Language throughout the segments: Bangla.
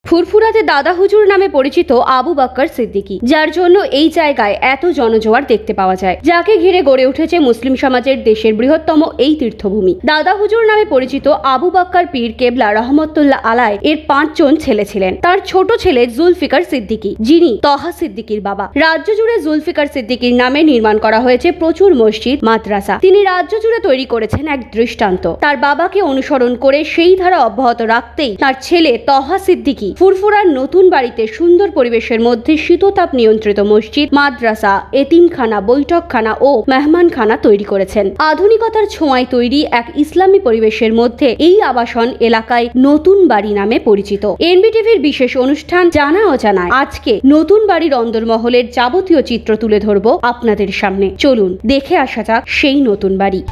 ফুরফুরাতে দাদা হুজুর নামে পরিচিত আবু বকর সিদ্দিকী, যার জন্য এই জায়গায় এত জনজোয়ার দেখতে পাওয়া যায়, যাকে ঘিরে গড়ে উঠেছে মুসলিম সমাজের দেশের বৃহত্তম এই তীর্থভূমি। দাদা হুজুর নামে পরিচিত আবু বকর পীর কেবলা রহমতুল্লাহ আলাই এর 5 জন ছেলে ছিলেন। তার ছোট ছেলে জুলফিকার সিদ্দিকী, যিনি তহা সিদ্দিকীর বাবা। রাজ্য জুড়ে জুলফিকার সিদ্দিকীর নামে নির্মাণ করা হয়েছে প্রচুর মসজিদ, মাদ্রাসা। তিনি রাজ্য জুড়ে তৈরি করেছেন এক দৃষ্টান্ত। তার বাবাকে অনুসরণ করে সেই ধারা অব্যাহত রাখতেই তার ছেলে তহা সিদ্দিকী ফুরফুরার নতুন বাড়িতে সুন্দর পরিবেশের মধ্যে শীততাপ নিয়ন্ত্রিত মসজিদ, মাদ্রাসা, এতিমখানা, বৈঠকখানা ও মেহমানখানা তৈরি করেছেন। আধুনিকতার ছোঁয়ায় তৈরি এক ইসলামী পরিবেশের মধ্যে এই আবাসন এলাকায় নতুন বাড়ি নামে পরিচিত। এনবিটিভির বিশেষ অনুষ্ঠান জানা অজানায় আজকে নতুন বাড়ির অন্দরমহলের যাবতীয় চিত্র তুলে ধরব আপনাদের সামনে। চলুন দেখে আসা যাক সেই নতুন বাড়ি।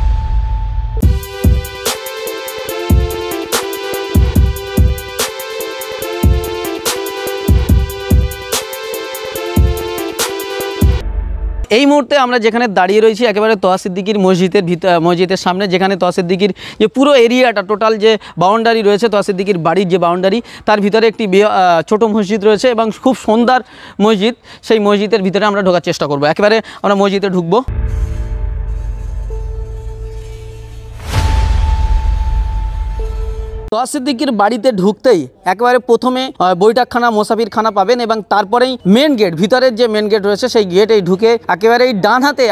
এই মুহূর্তে আমরা যেখানে দাঁড়িয়ে রয়েছি একেবারে তহা সিদ্দিকীর মসজিদের সামনে, যেখানে তহা সিদ্দিকীর যে পুরো এরিয়াটা, টোটাল যে বাউন্ডারি রয়েছে, তহা সিদ্দিকীর বাড়ির যে বাউন্ডারি, তার ভিতরে একটি ছোট মসজিদ রয়েছে এবং খুব সুন্দর মসজিদ। সেই মসজিদের ভিতরে আমরা ঢোকার চেষ্টা করব। একেবারে আমরা মসজিদে ঢুকবো। তহা সিদ্দিকীর বাড়িতে ঢুকতেই একেবারে প্রথমে বৈঠকখানা, মোসাফিরখানা পাবেন এবং তারপরেই মেন গেট, ভিতরের যে মেন গেট রয়েছে সেই গেটেই ঢুকে একেবারেই ডান হাতে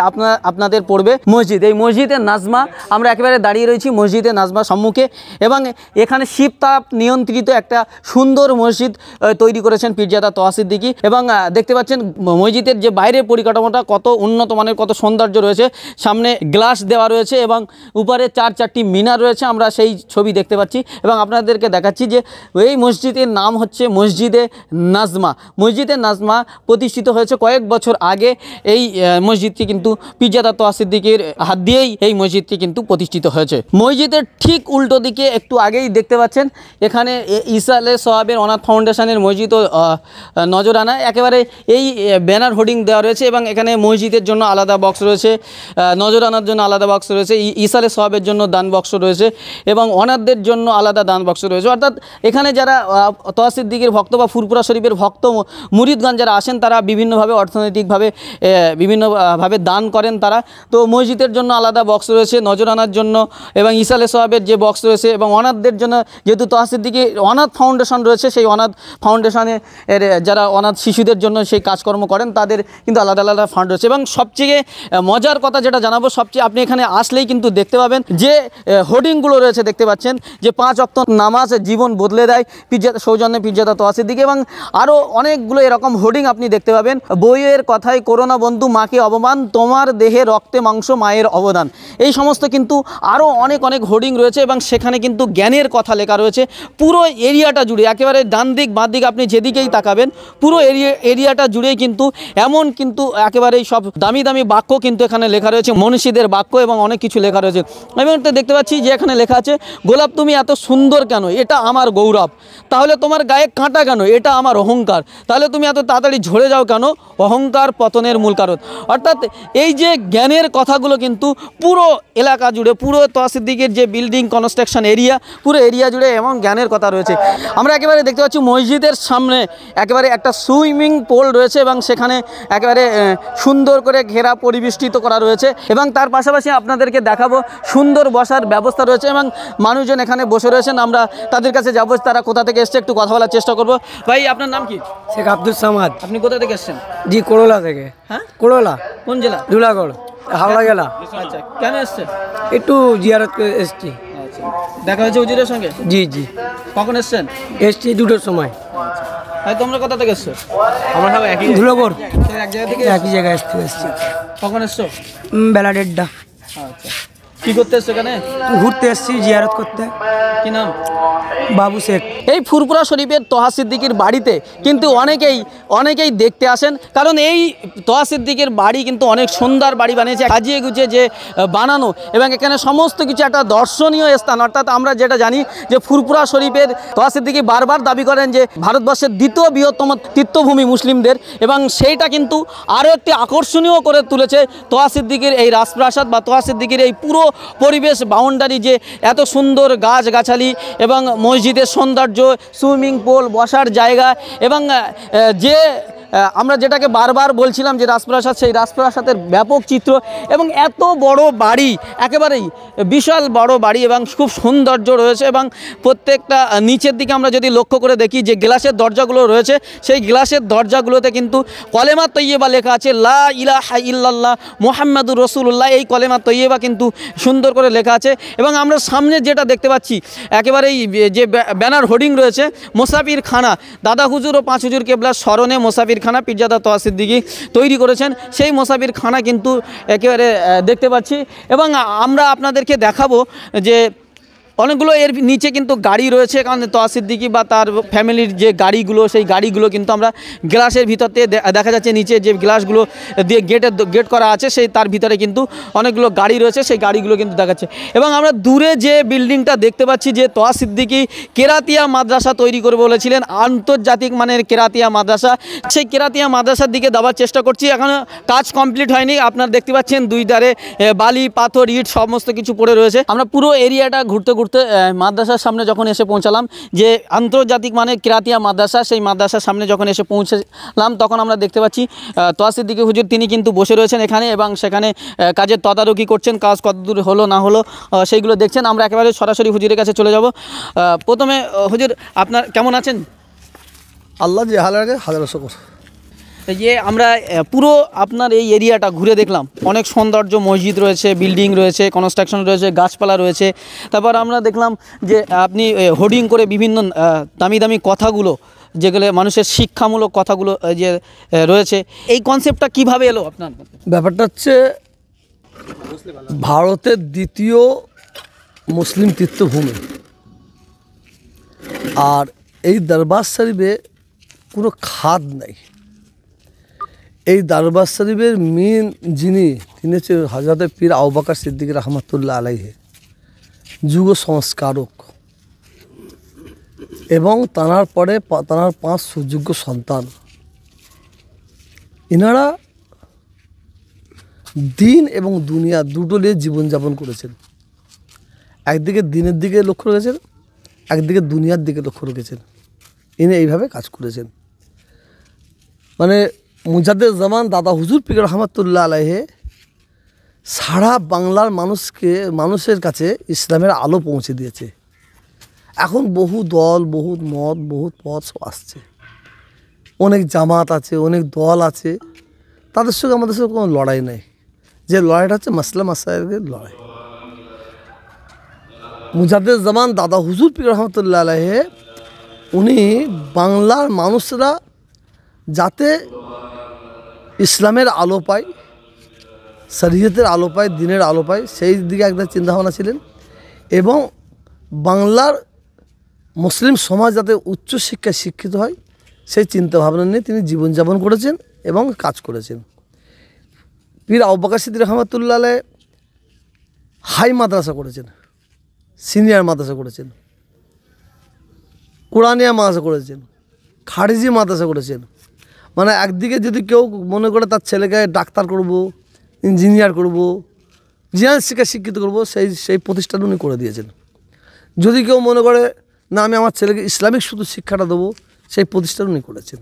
আপনাদের পড়বে মসজিদ। এই মসজিদে নাজমা, আমরা একেবারে দাঁড়িয়ে রয়েছি মসজিদে নাজমার সম্মুখে এবং এখানে শীততাপ নিয়ন্ত্রিত একটা সুন্দর মসজিদ তৈরি করেছেন পীরজাদা তহা সিদ্দিকী। এবং দেখতে পাচ্ছেন মসজিদের যে বাইরের পরিকাঠামোটা কত উন্নত মানের, কত সৌন্দর্য রয়েছে। সামনে গ্লাস দেওয়া রয়েছে এবং উপরে 4-4টি মিনার রয়েছে, আমরা সেই ছবি দেখতে পাচ্ছি এবং আপনাদেরকে দেখাচ্ছি যে এই মসজিদের নাম হচ্ছে মসজিদে নাজমা। মসজিদে নাজমা প্রতিষ্ঠিত হয়েছে কয়েক বছর আগে। এই মসজিদটি কিন্তু পীরজাদা তহা সিদ্দিকীর হাত দিয়েই এই মসজিদটি কিন্তু প্রতিষ্ঠিত হয়েছে। মসজিদের ঠিক উল্টো দিকে একটু আগেই দেখতে পাচ্ছেন এখানে ঈসা আলাইহিস সালামের অনাথ ফাউন্ডেশনের মসজিদ ও নজরানা, একেবারে এই ব্যানার হোর্ডিং দেওয়া রয়েছে এবং এখানে মসজিদের জন্য আলাদা বক্স রয়েছে, নজরানার জন্য আলাদা বক্স রয়েছে, ঈসা আলাইহিস সালামের জন্য দান বক্স রয়েছে এবং অনাথদের জন্য আলাদা দান বক্স রয়েছে। অর্থাৎ এখানে যারা তহা সিদ্দিকীর ভক্ত বা ফুরফুরা শরীফের ভক্ত মুরিদগণ যারা আসেন, তারা বিভিন্নভাবে অর্থনৈতিকভাবে বিভিন্নভাবে দান করেন তারা। তো মসজিদের জন্য আলাদা বক্স রয়েছে, নজরানার জন্য এবং ঈসা আলাইহিস সালামের যে বক্স রয়েছে এবং অনাথদের জন্য, যেহেতু তহা সিদ্দিকীর অনাথ ফাউন্ডেশন রয়েছে, সেই অনাথ ফাউন্ডেশনে যারা অনাথ শিশুদের জন্য সেই কাজকর্ম করেন তাদের কিন্তু আলাদা আলাদা ফান্ড রয়েছে। এবং সবচেয়ে মজার কথা যেটা জানাবো, সবচেয়ে আপনি এখানে আসলেই কিন্তু দেখতে পাবেন যে হোর্ডিংগুলো রয়েছে, দেখতে পাচ্ছেন যে 5 ওয়াক্ত নামাজ জীবন বদলে দেয়, সৌজন্যে পীরজাদা তহা সিদ্দিকী। এবং আরও অনেকগুলো এরকম হোর্ডিং আপনি দেখতে পাবেন। বইয়ের কথায় করো না বন্ধু মাকে অপমান, তোমার দেহে রক্তে মাংস মায়ের অবদান। এই সমস্ত কিন্তু আরও অনেক হোর্ডিং রয়েছে এবং সেখানে কিন্তু জ্ঞানের কথা লেখা রয়েছে পুরো এরিয়াটা জুড়ে। একেবারে ডান দিক বাঁ দিক আপনি যেদিকেই তাকাবেন পুরো এরিয়াটা জুড়েই কিন্তু এমন কিন্তু একেবারেই সব দামি দামি বাক্য কিন্তু এখানে লেখা রয়েছে, মনীষীদের বাক্য এবং অনেক কিছু লেখা রয়েছে। আমি দেখতে পাচ্ছি যে এখানে লেখা আছে, গোলাপ তুমি এত সুন্দর কেন, এটা আমার গৌরব। তাহলে তোমার গায়ে কাঁটা কেন, এটা আমার অহংকার। তাহলে তুমি এত তাড়াতাড়ি ঝরে যাও কেন, অহংকার পতনের মূল কারণ। অর্থাৎ এই যে জ্ঞানের কথাগুলো কিন্তু পুরো এলাকা জুড়ে, পুরো তহা সিদ্দিকীর যে বিল্ডিং কনস্ট্রাকশন এরিয়া, পুরো এরিয়া জুড়ে এমন জ্ঞানের কথা রয়েছে। আমরা একেবারে দেখতে পাচ্ছি মসজিদের সামনে একেবারে একটা সুইমিং পুল রয়েছে এবং সেখানে একেবারে সুন্দর করে ঘেরা পরিবেষ্টিত করা রয়েছে এবং তার পাশাপাশি আপনাদেরকে দেখাবো সুন্দর বসার ব্যবস্থা রয়েছে এবং মানুষজন এখানে বসে রয়েছেন। আমরা তাদের কাছে যাবো, তারা কোথা থেকে এসছে একটু কথা বলার চেষ্টা করবো। ভাই, আপনার নাম কি? শেখ আব্দুল সামাদ। আপনি কোথা থেকে এসছেন? জি, করোলা থেকে। হ্যাঁ, করোলা। কোন জেলা? ধুলাগড়, হাওড়া জেলা। আচ্ছা, কেন এসছেন? একটু জিয়ারত করে এসছি। আচ্ছা, দেখা হয়েছে হুজুরের সঙ্গে? জি জি। কখন এসছেন? এসছি 2টোর সময়। ভাই, তোমরা কোথা থেকে এসছো? আমরা সব একই ধুলাগড়, এক জায়গা থেকে একই জায়গায় এসছি। কখন এসছো? বেলা 1:30। আচ্ছা, কি করতে এসছো এখানে? ঘুরতে এসছি, জিয়ারত করতে। কি নাম? বাবু শেখ। এই ফুরফুরা শরীফের তহা সিদ্দিকীর বাড়িতে কিন্তু অনেকেই দেখতে আসেন, কারণ এই তহা সিদ্দিকীর বাড়ি কিন্তু অনেক সুন্দর বাড়ি বানিয়েছে, সাজিয়ে গুছিয়ে যে বানানো এবং এখানে সমস্ত কিছু একটা দর্শনীয় স্থান। অর্থাৎ আমরা যেটা জানি যে ফুরফুরা শরীফের তহা সিদ্দিকী বারবার দাবি করেন যে ভারতবর্ষের দ্বিতীয় বৃহত্তম তীর্থভূমি মুসলিমদের, এবং সেইটা কিন্তু আরও একটি আকর্ষণীয় করে তুলেছে তহা সিদ্দিকীর এই রাজপ্রাসাদ বা তহা সিদ্দিকীর এই পুরো পরিবেশ বাউন্ডারি, যে এত সুন্দর গাছগাছালি এবং মসজিদের সৌন্দর্য, সুইমিং পুল, বসার জায়গা এবং যে আমরা যেটাকে বারবার বলছিলাম যে রাজপ্রাসাদ, সেই রাজপ্রাসাদের ব্যাপক চিত্র এবং এত বড় বাড়ি, একেবারেই বিশাল বড় বাড়ি এবং খুব সৌন্দর্য রয়েছে। এবং প্রত্যেকটা নিচের দিকে আমরা যদি লক্ষ্য করে দেখি যে গ্লাসের দরজাগুলো রয়েছে, সেই গ্লাসের দরজাগুলোতে কিন্তু কলেমা তৈয়বা লেখা আছে, লা ইলাহা ইল্লাল্লাহ মুহাম্মাদুর রাসূলুল্লাহ। এই কলেমা তৈয়বা কিন্তু সুন্দর করে লেখা আছে। এবং আমরা সামনে যেটা দেখতে পাচ্ছি একেবারেই যে ব্যানার হোর্ডিং রয়েছে, মোসাফির খানা, দাদা হুজুর ও পাঁচ হুজুর কেবলার স্মরণে মোসাফির খানা পীরজাদা তোহা সিদ্দিকী তৈরি করেছেন। সেই মোসাফির খানা কিন্তু একেবারে দেখতে পাচ্ছি। এবং আমরা আপনাদেরকে দেখাবো যে অনেকগুলো এর নিচে কিন্তু গাড়ি রয়েছে, কারণ তোহা সিদ্দিকী বা তার ফ্যামিলির যে গাড়িগুলো, সেই গাড়িগুলো কিন্তু আমরা গ্লাসের ভিতর থেকে দেখা যাচ্ছে। নিচে যে গ্লাসগুলো দিয়ে গেট করা আছে, সেই তার ভিতরে কিন্তু অনেকগুলো গাড়ি রয়েছে, সেই গাড়িগুলো কিন্তু দেখাচ্ছে। এবং আমরা দূরে যে বিল্ডিংটা দেখতে পাচ্ছি, যে তোহা সিদ্দিকী কেরাতিয়া মাদ্রাসা তৈরি করে বলেছিলেন, আন্তর্জাতিক মানের কেরাতিয়া মাদ্রাসা, সেই কেরাতিয়া মাদ্রাসার দিকে যাওয়ার চেষ্টা করছি। এখনও কাজ কমপ্লিট হয়নি। আপনারা দেখতে পাচ্ছেন দুই ধারে বালি, পাথর, ইট সমস্ত কিছু পড়ে রয়েছে। আমরা পুরো এরিয়াটা ঘুরতে মাদ্রাসার সামনে যখন এসে পৌঁছালাম, যে আন্তর্জাতিক মানের কেরাতিয়া মাদ্রাসা, সেই মাদ্রাসার সামনে যখন এসে পৌঁছলাম, তখন আমরা দেখতে পাচ্ছি তোহা সিদ্দিকী হুজুর তিনি কিন্তু বসে রয়েছেন এখানে এবং সেখানে কাজের তদারকি করছেন। কাজ কতদূর হলো না হলো সেইগুলো দেখছেন। আমরা একেবারে সরাসরি হুজুরের কাছে চলে যাব। প্রথমে হুজুর, আপনার কেমন আছেন? আল্লাহ যে হাল রাখে হাজার শুকর। যে আমরা পুরো আপনার এই এরিয়াটা ঘুরে দেখলাম, অনেক সৌন্দর্য, মসজিদ রয়েছে, বিল্ডিং রয়েছে, কনস্ট্রাকশন রয়েছে, গাছপালা রয়েছে। তারপর আমরা দেখলাম যে আপনি হোর্ডিং করে বিভিন্ন দামি দামি কথাগুলো, যেগুলো মানুষের শিক্ষামূলক কথাগুলো যে রয়েছে, এই কনসেপ্টটা কিভাবে এলো আপনার? ব্যাপারটা হচ্ছে ভারতের দ্বিতীয় মুসলিম তীর্থভূমি, আর এই দরবার শরীফে কোনো খাদ নাই। এই দরবার শরীফের মেন যিনি, তিনি হচ্ছে হযরত পীর আবু বকর সিদ্দিকী রহমতুল্লাহ আলাইহি, যুগ সংস্কারক, এবং তাঁর পরে তাঁর 5 সুযোগ্য সন্তান। এনারা দিন এবং দুনিয়া দুটো নিয়ে জীবনযাপন করেছেন। একদিকে দিনের দিকে লক্ষ্য রেখেছেন, একদিকে দুনিয়ার দিকে লক্ষ্য রেখেছেন। ইনি এইভাবে কাজ করেছেন। মানে মুজাদ্দেদ জামান দাদা হুজুর পীর রহমতুল্লাহ আলাইহি সারা বাংলার মানুষের কাছে ইসলামের আলো পৌঁছে দিয়েছে। এখন বহু দল, বহুত মত, বহুত পথ সব আসছে, অনেক জামাত আছে, অনেক দল আছে, তাদের সঙ্গে আমাদের সঙ্গে কোনো লড়াই নেই। যে লড়াইটা হচ্ছে মাসলা মাসাইলের লড়াই। মুজাদ্দেদ জামান দাদা হুজুর পীর রহমতুল্লাহ আলাইহি উনি বাংলার মানুষরা যাতে ইসলামের আলো পায়, শরীয়তের আলো পায়, দিনের আলো পায়, সেই দিকে একটা চিন্তাভাবনা ছিলেন। এবং বাংলার মুসলিম সমাজ যাতে উচ্চশিক্ষায় শিক্ষিত হয়, সেই চিন্তাভাবনা নিয়ে তিনি জীবনযাপন করেছেন এবং কাজ করেছেন। পীর আবু বকর সিদ্দিকী রহমতুল্লাহ আলাইহি হাই মাদ্রাসা করেছেন, সিনিয়র মাদ্রাসা করেছেন, কোরআনিয়া মাদ্রাসা করেছেন, খারিজি মাদ্রাসা করেছেন। মানে একদিকে যদি কেউ মনে করে তার ছেলেকে ডাক্তার করব, ইঞ্জিনিয়ার করব, জিয়ান শিক্ষা শিক্ষিত করব, সেই প্রতিষ্ঠান উনি করে দিয়েছেন। যদি কেউ মনে করে না আমি আমার ছেলেকে ইসলামিক শুধু শিক্ষাটা দেবো, সেই প্রতিষ্ঠান উনি করেছেন।